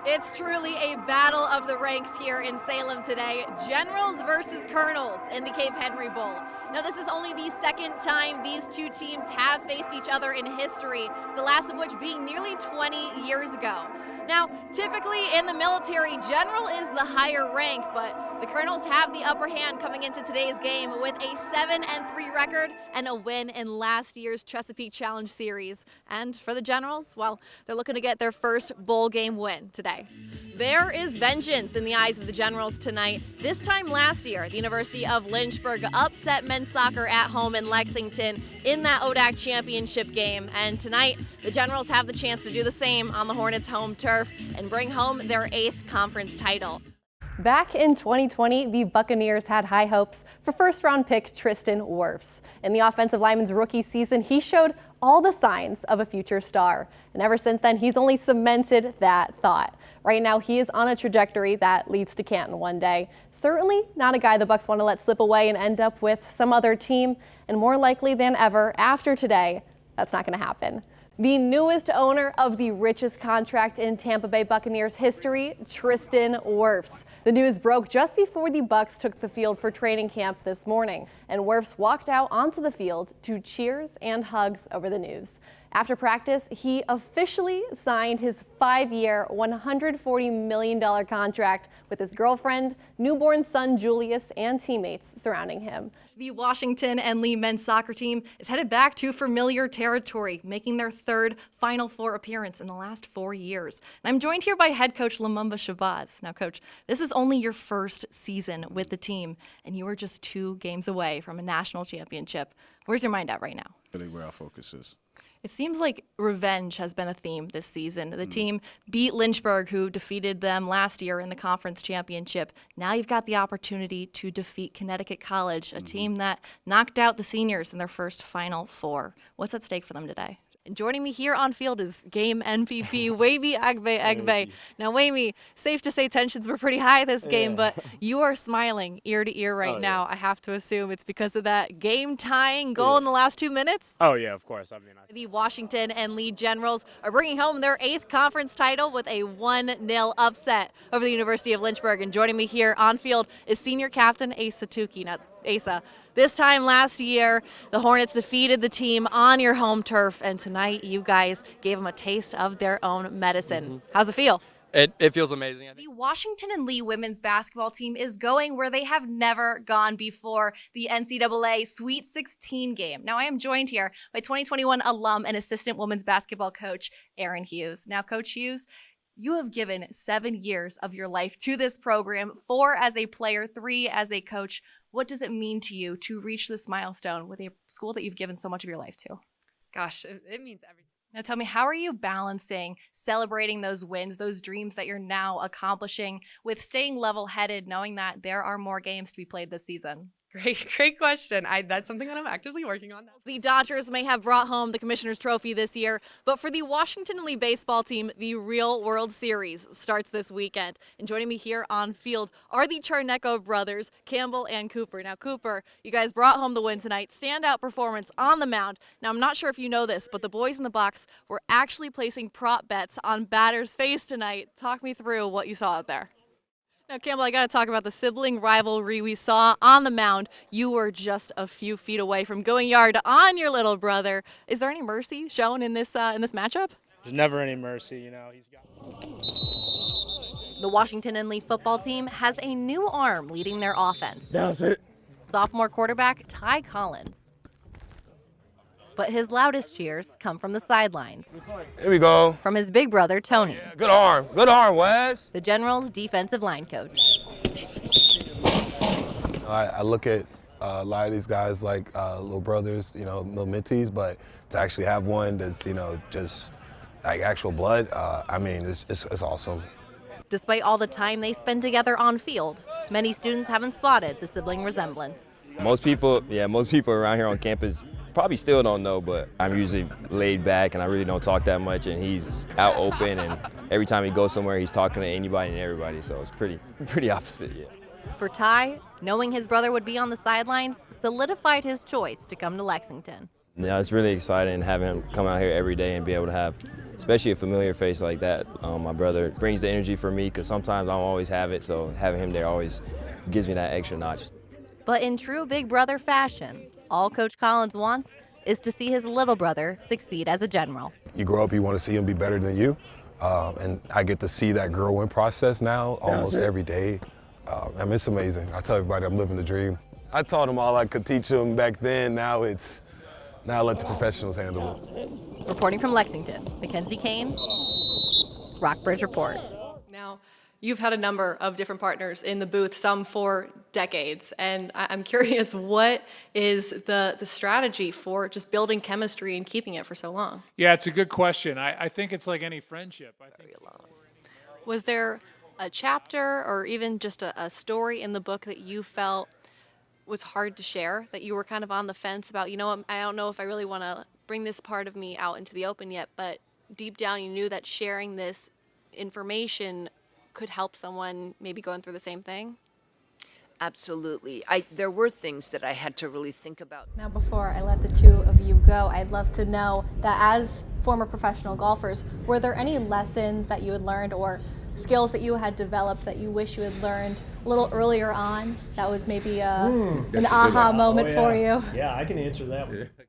It's truly a battle of the ranks here in Salem today. Generals versus Colonels in the Cape Henry Bowl. Now, this is only the second time these two teams have faced each other in history, the last of which being nearly 20 years ago. Now, typically in the military, General is the higher rank, but the Colonels have the upper hand coming into today's game with a 7-3 record and a win in last year's Chesapeake Challenge Series. And for the Generals, well, they're looking to get their first bowl game win today. There is vengeance in the eyes of the Generals tonight. This time last year, the University of Lynchburg upset men's soccer at home in Lexington in that ODAC championship game. And tonight, the Generals have the chance to do the same on the Hornets' home turf and bring home their 8th conference title. Back in 2020, the Buccaneers had high hopes for first-round pick Tristan Wirfs. In the offensive lineman's rookie season, he showed all the signs of a future star. And ever since then, he's only cemented that thought. Right now, he is on a trajectory that leads to Canton one day. Certainly not a guy the Bucs want to let slip away and end up with some other team. And more likely than ever, after today, that's not going to happen. The newest owner of the richest contract in Tampa Bay Buccaneers history, Tristan Wirfs. The news broke just before the Bucs took the field for training camp this morning, and Wirfs walked out onto the field to cheers and hugs over the news. After practice, he officially signed his 5-year, $140 million contract with his girlfriend, newborn son Julius, and teammates surrounding him. The Washington and Lee men's soccer team is headed back to familiar territory, making their 3rd Final Four appearance in the last 4 years. And I'm joined here by head coach Lumumba Shabazz. Now, coach, this is only your first season with the team, and you are just 2 games away from a national championship. Where's your mind at right now? Really where our focus is. It seems like revenge has been a theme this season. The team beat Lynchburg, who defeated them last year in the conference championship. Now you've got the opportunity to defeat Connecticut College, a team that knocked out the seniors in their first Final Four. What's at stake for them today? And joining me here on field is game MVP Wayme Agbe. Now, Wayme, safe to say tensions were pretty high this game, but you are smiling ear to ear right now. I have to assume it's because of that game-tying goal in the last 2 minutes? Oh, yeah, of course. I mean, The Washington and Lee Generals are bringing home their 8th conference title with a 1-0 upset over the University of Lynchburg. And joining me here on field is senior captain Asa Tukey. Now, Asa, this time last year, the Hornets defeated the team on your home turf, and tonight you guys gave them a taste of their own medicine. How's it feel? It feels amazing. The Washington and Lee women's basketball team is going where they have never gone before, the NCAA Sweet 16 game. Now, I am joined here by 2021 alum and assistant women's basketball coach, Erin Hughes. Now, Coach Hughes, you have given 7 years of your life to this program, 4 as a player, 3 as a coach. What does it mean to you to reach this milestone with a school that you've given so much of your life to? Gosh, it means everything. Now tell me, how are you balancing celebrating those wins, those dreams that you're now accomplishing, with staying level-headed, knowing that there are more games to be played this season? Great question. That's something that I'm actively working on. The Dodgers may have brought home the Commissioner's Trophy this year, but for the Washington and Lee baseball team, the real World Series starts this weekend. And joining me here on field are the Charnecko brothers, Campbell and Cooper. Now, Cooper, you guys brought home the win tonight. Standout performance on the mound. Now, I'm not sure if you know this, but the boys in the box were actually placing prop bets on batter's face tonight. Talk me through what you saw out there. Now, Campbell, I got to talk about the sibling rivalry we saw on the mound. You were just a few feet away from going yard on your little brother. Is there any mercy shown in this matchup? There's never any mercy, you know. The Washington and Lee football team has a new arm leading their offense. That's it. Sophomore quarterback Ty Collins. But his loudest cheers come from the sidelines. Here we go. From his big brother, Tony. Yeah, good arm, Wes. The Generals' defensive line coach. I look at a lot of these guys like little brothers, little mentees, but to actually have one that's, just like actual blood, it's awesome. Despite all the time they spend together on field, many students haven't spotted the sibling resemblance. Most people around here on campus probably still don't know, but I'm usually laid back and I really don't talk that much, and he's out open, and every time he goes somewhere he's talking to anybody and everybody, so it's pretty opposite, yeah. For Ty, knowing his brother would be on the sidelines solidified his choice to come to Lexington. Yeah, it's really exciting having him come out here every day and be able to have especially a familiar face like that. My brother brings the energy for me because sometimes I don't always have it, so having him there always gives me that extra notch. But in true big brother fashion, all Coach Collins wants is to see his little brother succeed as a general. You grow up, you want to see him be better than you, and I get to see that growing process now almost every day. I mean, it's amazing. I tell everybody I'm living the dream. I taught them all I could teach them back then. Now let the professionals handle it. Reporting from Lexington, McKenzie Kane, Rockbridge Report. Now, you've had a number of different partners in the booth, some for decades, and I'm curious, what is the strategy for just building chemistry and keeping it for so long? Yeah, it's a good question. I think it's like any friendship. Was there a chapter or even just a story in the book that you felt was hard to share, that you were kind of on the fence about, you know, I don't know if I really want to bring this part of me out into the open yet, but deep down you knew that sharing this information could help someone maybe going through the same thing? Absolutely. There were things that I had to really think about. Now, before I let the two of you go, I'd love to know that as former professional golfers, were there any lessons that you had learned or skills that you had developed that you wish you had learned a little earlier on that was maybe an aha moment for you? Yeah, I can answer that one.